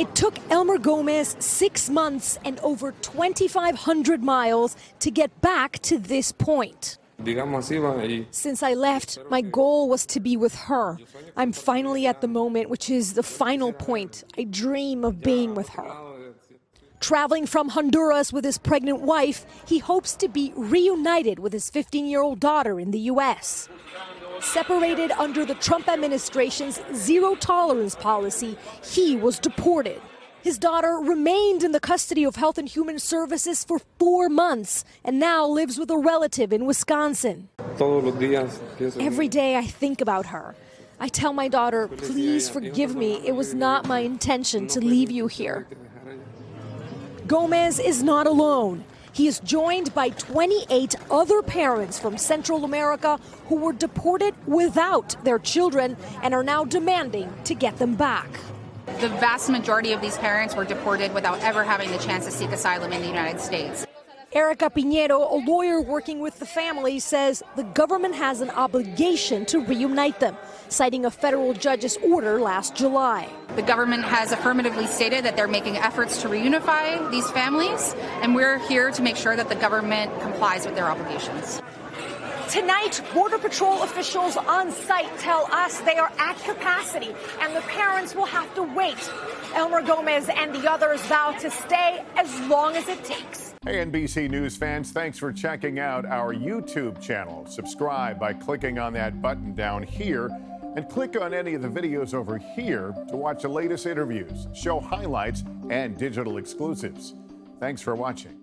It took Elmer Gomez 6 months and over 2,500 miles to get back to this point. Since I left, my goal was to be with her. I'm finally at the moment, which is the final point. I dream of being with her. Traveling from Honduras with his pregnant wife, he hopes to be reunited with his 15-year-old daughter in the U.S. Separated under the Trump administration's zero-tolerance policy, he was deported. His daughter remained in the custody of Health and Human Services for 4 months and now lives with a relative in Wisconsin. Every day I think about her. I tell my daughter, please forgive me. It was not my intention to leave you here. Gomez is not alone. He is joined by 28 other parents from Central America who were deported without their children and are now demanding to get them back. The vast majority of these parents were deported without ever having the chance to seek asylum in the United States. Erica Piñero, a lawyer working with the family, says the government has an obligation to reunite them, citing a federal judge's order last July. The government has affirmatively stated that they're making efforts to reunify these families, and we're here to make sure that the government complies with their obligations. Tonight, Border Patrol officials on site tell us they are at capacity and the parents will have to wait. Elmer Gomez and the others vow to stay as long as it takes. Hey, NBC News fans, thanks for checking out our YouTube channel. Subscribe by clicking on that button down here and click on any of the videos over here to watch the latest interviews, show highlights, and digital exclusives. Thanks for watching.